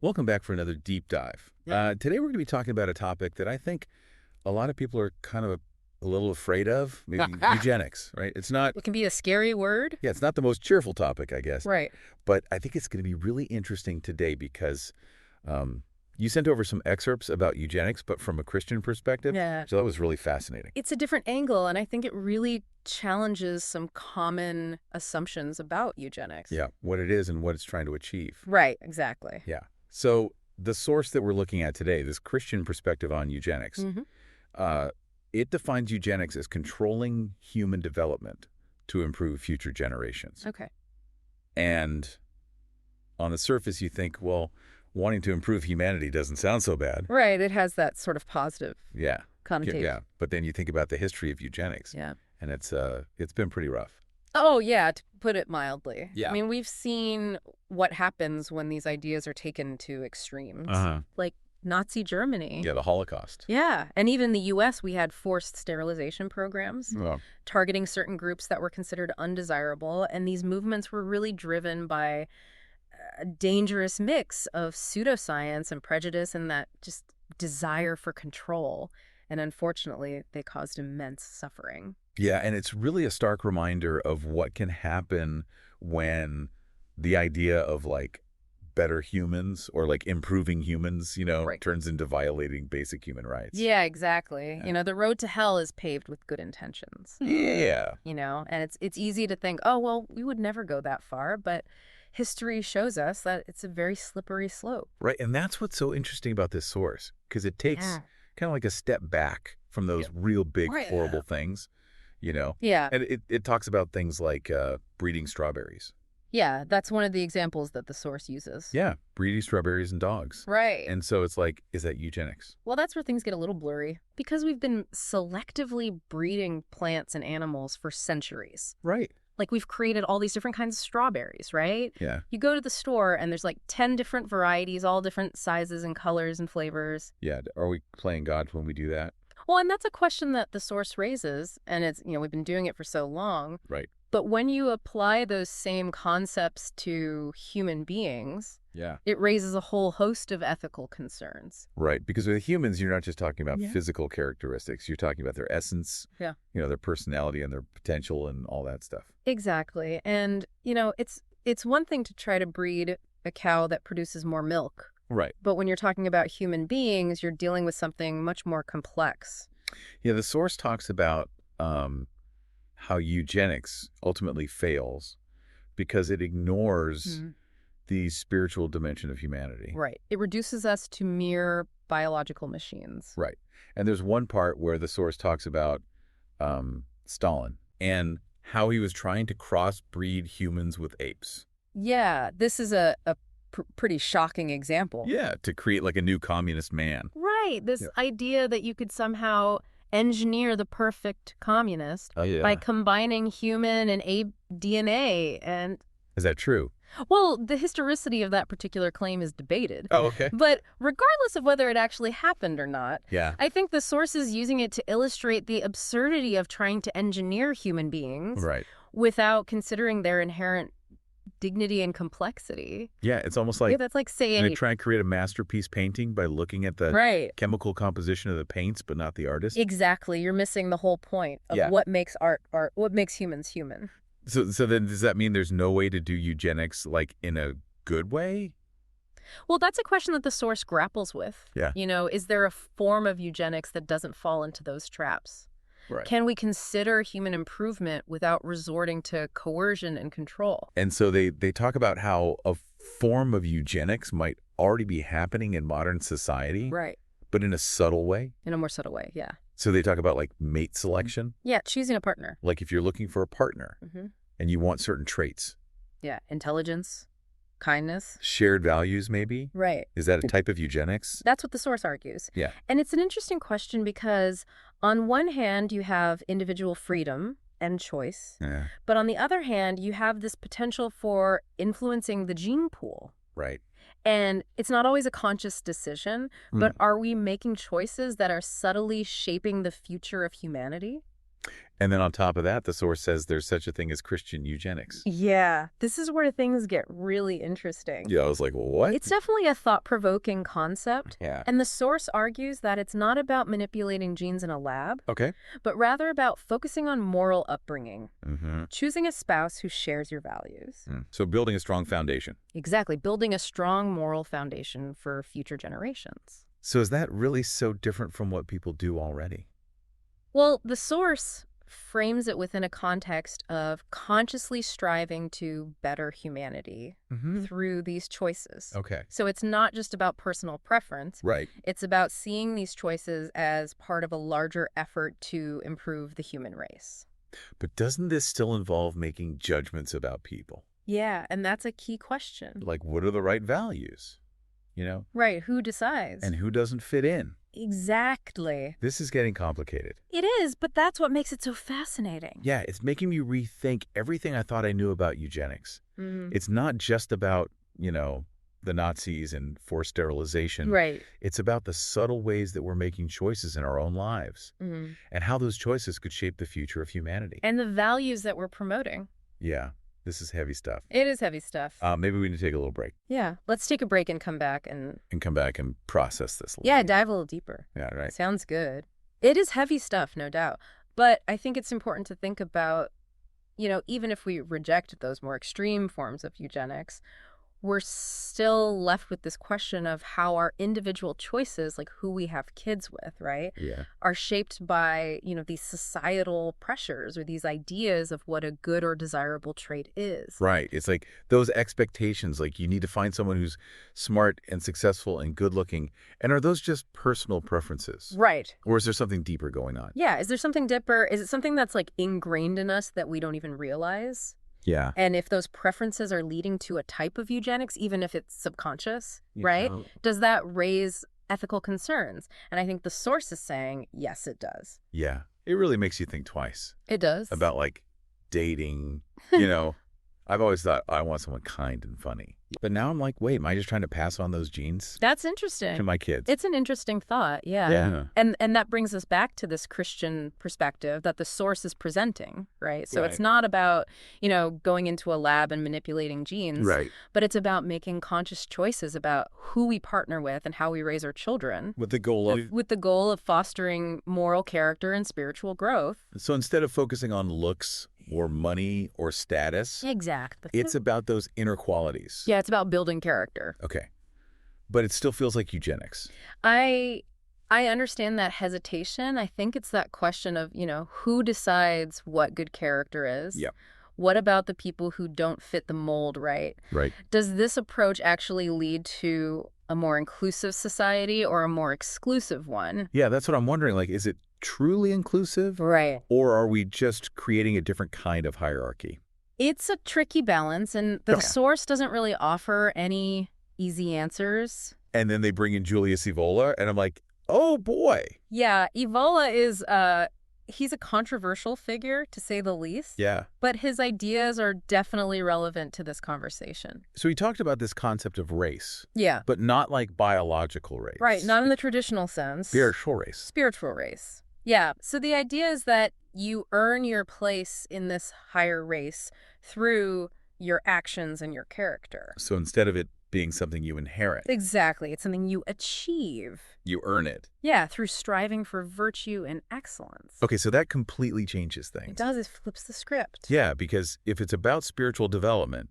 Welcome back for another deep dive. Today we're going to be talking about a topic that I think a lot of people are kind of a little afraid of, maybe eugenics, right? It's not, It can be a scary word. yeah, it's not the most cheerful topic, I guess, Right. but I think it's going to be really interesting today because you sent over some excerpts about eugenics, but from a Christian perspective. Yeah. So that was really fascinating. It's a different angle, and I think it really challenges some common assumptions about eugenics. Yeah, what it is and what it's trying to achieve. Right, exactly. Yeah. So the source that we're looking at today, this Christian perspective on eugenics, Hmm. uh, it defines eugenics as controlling human development to improve future generations. Okay. And on the surface, you think, well, wanting to improve humanity doesn't sound so bad. Right, it has that sort of positive Yeah. connotation. Yeah. But then you think about the history of eugenics, Yeah. and it's been pretty rough. Oh, yeah, to put it mildly. Yeah. I mean, we've seen what happens when these ideas are taken to extremes. Uh-huh. Like Nazi Germany. Yeah, the Holocaust. Yeah, and even in the U.S., we had forced sterilization programs Well, targeting certain groups that were considered undesirable, and these movements were really driven by a dangerous mix of pseudoscience and prejudice and that just desire for control. And unfortunately, they caused immense suffering. yeah, and it's really a stark reminder of what can happen when the idea of like better humans or like improving humans, Right. turns into violating basic human rights. Yeah, exactly. Yeah. You know, the road to hell is paved with good intentions. Yeah. You know, and it's easy to think, oh, well, we would never go that far, but history shows us that it's a very slippery slope. Right. And that's what's so interesting about this source, because it takes Yeah. kind of like a step back from those real big, Right. horrible things, Yeah. And it talks about things like breeding strawberries. Yeah, that's one of the examples that the source uses. Yeah. Breeding strawberries in dogs. Right. And so it's like, is that eugenics? Well, that's where things get a little blurry. Because we've been selectively breeding plants and animals for centuries. Right. Like, we've created all these different kinds of strawberries, right? Yeah. You go to the store and there's like 10 different varieties, all different sizes and colors and flavors. Yeah. Are we playing God when we do that? Well, and that's a question that the source raises, and it's, we've been doing it for so long. Right. But when you apply those same concepts to human beings, Yeah. it raises a whole host of ethical concerns. Right. Because with humans, you're not just talking about Yeah. physical characteristics. You're talking about their essence, Yeah. their personality and their potential and all that stuff. Exactly. And, it's one thing to try to breed a cow that produces more milk. Right. But when you're talking about human beings, you're dealing with something much more complex. Yeah. The source talks about how eugenics ultimately fails because it ignores the spiritual dimension of humanity. Right. It reduces us to mere biological machines. Right. And there's one part where the source talks about Stalin and how he was trying to crossbreed humans with apes. Yeah, this is a pretty shocking example. Yeah, to create like a new communist man. Right. This Yeah. idea that you could somehow engineer the perfect communist Oh, yeah. by combining human and ape DNA. And, Is that true? well, the historicity of that particular claim is debated. Oh, okay. But regardless of whether it actually happened or not, Yeah. I think the source is using it to illustrate the absurdity of trying to engineer human beings Right. without considering their inherent dignity and complexity. Yeah, it's almost like That's like saying, they try and create a masterpiece painting by looking at the right. chemical composition of the paints, but not the artist. Exactly. You're missing the whole point of Yeah. what makes art, what makes humans human. So then does that mean there's no way to do eugenics like in a good way? Well, that's a question that the source grapples with. Yeah. Is there a form of eugenics that doesn't fall into those traps? Right. Can we consider human improvement without resorting to coercion and control? And so they talk about how a form of eugenics might already be happening in modern society, Right. but in a subtle way. In a more subtle way, yeah. So they talk about like mate selection, Yeah, choosing a partner. like if you're looking for a partner Mm-hmm. and you want certain traits, Yeah, intelligence, kindness. shared values maybe. Right. Is that a type of eugenics? That's what the source argues. Yeah. And it's an interesting question because on one hand, you have individual freedom and choice. Yeah. But on the other hand, you have this potential for influencing the gene pool. Right. And it's not always a conscious decision, but are we making choices that are subtly shaping the future of humanity? And then on top of that, the source says there's such a thing as Christian eugenics. Yeah, this is where things get really interesting. Yeah, I was like, well, what? It's definitely a thought-provoking concept. Yeah. And the source argues that it's not about manipulating genes in a lab, Okay. but rather about focusing on moral upbringing, Mm-hmm. choosing a spouse who shares your values. So building a strong foundation. Exactly, building a strong moral foundation for future generations. So is that really so different from what people do already? Well, the source frames it within a context of consciously striving to better humanity through these choices. Okay. So it's not just about personal preference. Right. It's about seeing these choices as part of a larger effort to improve the human race. But doesn't this still involve making judgments about people? Yeah, and that's a key question. Like, what are the right values? You know? Right, who decides? And who doesn't fit in? Exactly. This is getting complicated. It is, but that's what makes it so fascinating. Yeah, it's making me rethink everything I thought I knew about eugenics. It's not just about, the Nazis and forced sterilization. Right. It's about the subtle ways that we're making choices in our own lives and how those choices could shape the future of humanity. And the values that we're promoting. Yeah, this is heavy stuff. It is heavy stuff. Maybe we need to take a little break Yeah, let's take a break and come back and come back and process this a little yeah, bit. dive a little deeper. Yeah, right. Sounds good. It is heavy stuff, no doubt. But I think it's important to think about, even if we reject those more extreme forms of eugenics, we're still left with this question of how our individual choices, like who we have kids with, right, Yeah. are shaped by, these societal pressures or these ideas of what a good or desirable trait is. Right. It's like those expectations, like you need to find someone who's smart and successful and good looking. And are those just personal preferences? Right. Or is there something deeper going on? Yeah. Is there something deeper? Is it something that's like ingrained in us that we don't even realize? Yeah. And if those preferences are leading to a type of eugenics, even if it's subconscious, right? Does that raise ethical concerns? And I think the source is saying, yes, it does. Yeah. It really makes you think twice It does. about like dating. I've always thought I want someone kind and funny. But now I'm like, wait, am I just trying to pass on those genes That's to interesting. my kids? It's an interesting thought, yeah. Yeah. And that brings us back to this Christian perspective that the source is presenting, right? So it's Right. not about, going into a lab and manipulating genes, Right. but it's about making conscious choices about who we partner with and how we raise our children. With the goal of... With the goal of fostering moral character and spiritual growth. So instead of focusing on looks or money or status, Exactly. it's about those inner qualities. Yeah, it's about building character. Okay. But it still feels like eugenics. I understand that hesitation. I think it's that question of, who decides what good character is? Yep. What about the people who don't fit the mold, right? Right. Does this approach actually lead to a more inclusive society or a more exclusive one? Yeah, that's what I'm wondering. Like, is it truly inclusive? Right. Or are we just creating a different kind of hierarchy? It's a tricky balance, and the Okay. source doesn't really offer any easy answers. And then they bring in Julius Evola, and I'm like, oh boy. Yeah, Evola is he's a controversial figure, to say the least. Yeah. But his ideas are definitely relevant to this conversation. So he talked about this concept of race, Yeah. but not like biological race. Right, not in the traditional sense. Spiritual race. Spiritual race. Yeah. So the idea is that you earn your place in this higher race through your actions and your character. So instead of it being something you inherit, Exactly. It's something you achieve. you earn it. Yeah, through striving for virtue and excellence. Okay, so that completely changes things. It does. It flips the script. Yeah, because if it's about spiritual development,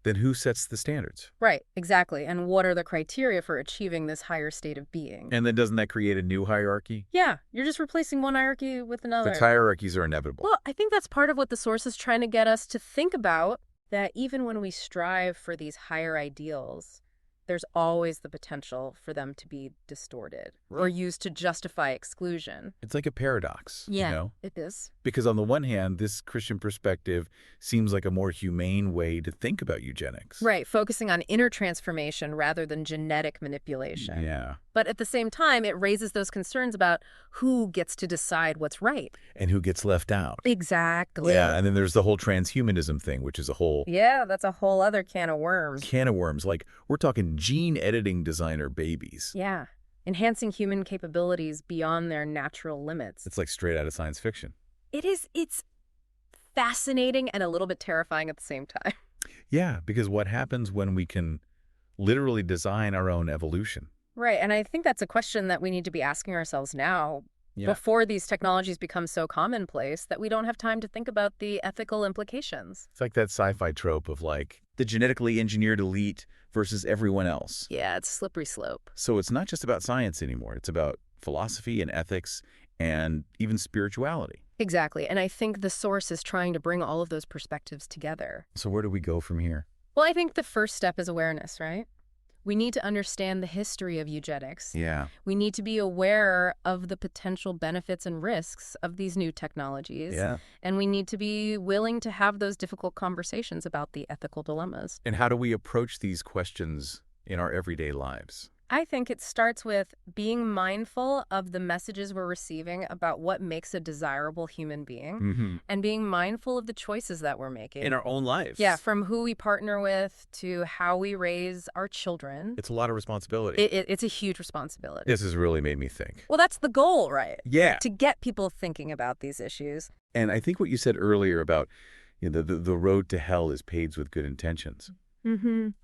then who sets the standards? Right, exactly. And what are the criteria for achieving this higher state of being? And then doesn't that create a new hierarchy? Yeah, you're just replacing one hierarchy with another. The hierarchies are inevitable. Well, I think that's part of what the source is trying to get us to think about, that even when we strive for these higher ideals, there's always the potential for them to be distorted or used to justify exclusion. It's like a paradox, you know? It is. Because on the one hand, this Christian perspective seems like a more humane way to think about eugenics. Right, focusing on inner transformation rather than genetic manipulation. Yeah. But at the same time, it raises those concerns about who gets to decide what's right. And who gets left out. Exactly. Yeah, and then there's the whole transhumanism thing, which is a whole Yeah, that's a whole other can of worms. can of worms. Like, we're talking gene editing designer babies. Yeah, enhancing human capabilities beyond their natural limits. It's like straight out of science fiction. It's fascinating and a little bit terrifying at the same time. Yeah, because what happens when we can literally design our own evolution? Right, and I think that's a question that we need to be asking ourselves now Yeah. before these technologies become so commonplace that we don't have time to think about the ethical implications. It's like that sci-fi trope of like the genetically engineered elite versus everyone else. Yeah, it's a slippery slope. So it's not just about science anymore. It's about philosophy and ethics and even spirituality. Exactly, and I think the source is trying to bring all of those perspectives together. So where do we go from here? Well, I think the first step is awareness, right? We need to understand the history of eugenics. Yeah. We need to be aware of the potential benefits and risks of these new technologies. Yeah. And we need to be willing to have those difficult conversations about the ethical dilemmas. And how do we approach these questions in our everyday lives? I think it starts with being mindful of the messages we're receiving about what makes a desirable human being and being mindful of the choices that we're making. In our own lives. Yeah, from who we partner with to how we raise our children. It's a lot of responsibility. It's a huge responsibility. This has really made me think. Well, that's the goal, right? Yeah. To get people thinking about these issues. And I think what you said earlier about the road to hell is paved with good intentions.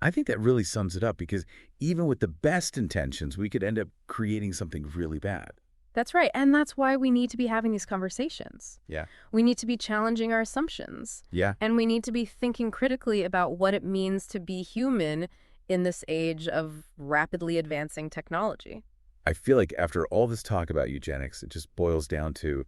I think that really sums it up because even with the best intentions, we could end up creating something really bad. That's right. And that's why we need to be having these conversations. Yeah. We need to be challenging our assumptions. Yeah. And we need to be thinking critically about what it means to be human in this age of rapidly advancing technology. I feel like after all this talk about eugenics, it just boils down to,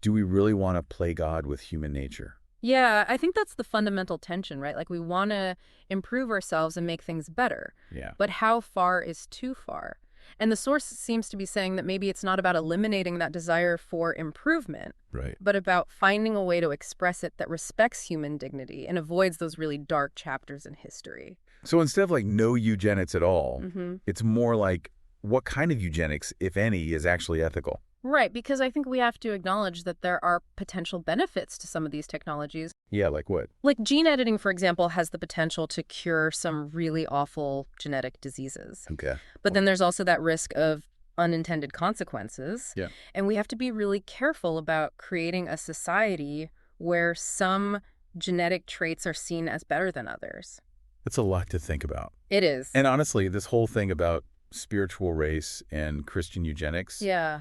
do we really want to play God with human nature? Yeah, I think that's the fundamental tension, right? Like we want to improve ourselves and make things better. Yeah. But how far is too far? And the source seems to be saying that maybe it's not about eliminating that desire for improvement, Right. but about finding a way to express it that respects human dignity and avoids those really dark chapters in history. So instead of like no eugenics at all, it's more like what kind of eugenics, if any, is actually ethical? Right, because I think we have to acknowledge that there are potential benefits to some of these technologies. Yeah, like what? Like gene editing, for example, has the potential to cure some really awful genetic diseases. Okay. But then there's also that risk of unintended consequences. Yeah. And we have to be really careful about creating a society where some genetic traits are seen as better than others. That's a lot to think about. It is. And honestly, this whole thing about spiritual race and Christian eugenics, Yeah.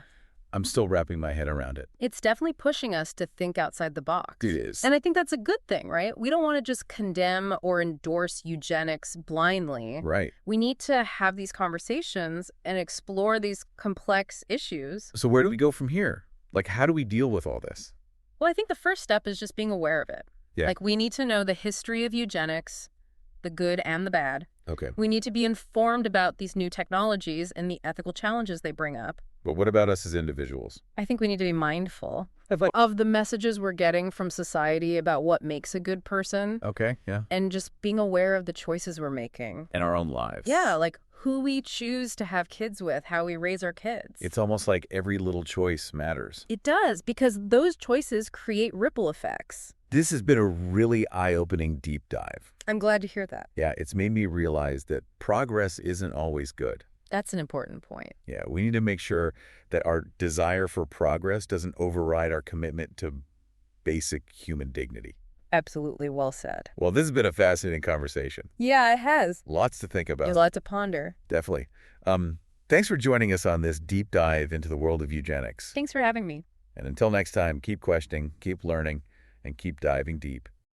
I'm still wrapping my head around it. It's definitely pushing us to think outside the box. It is. And I think that's a good thing, right? We don't want to just condemn or endorse eugenics blindly. Right. We need to have these conversations and explore these complex issues. So where do we go from here? Like, how do we deal with all this? Well, I think the first step is just being aware of it. Yeah. Like, we need to know the history of eugenics, the good and the bad. Okay. We need to be informed about these new technologies and the ethical challenges they bring up. But what about us as individuals? I think we need to be mindful of the messages we're getting from society about what makes a good person Okay, yeah. and just being aware of the choices we're making. In our own lives. Yeah, like who we choose to have kids with, how we raise our kids. It's almost like every little choice matters. It does, because those choices create ripple effects. This has been a really eye-opening deep dive. I'm glad to hear that. Yeah, it's made me realize that progress isn't always good. That's an important point. Yeah, we need to make sure that our desire for progress doesn't override our commitment to basic human dignity. Absolutely well said. Well, this has been a fascinating conversation. Yeah, it has. Lots to think about. There's a lot to ponder. Definitely. Thanks for joining us on this deep dive into the world of eugenics. Thanks for having me. And until next time, keep questioning, keep learning, and keep diving deep.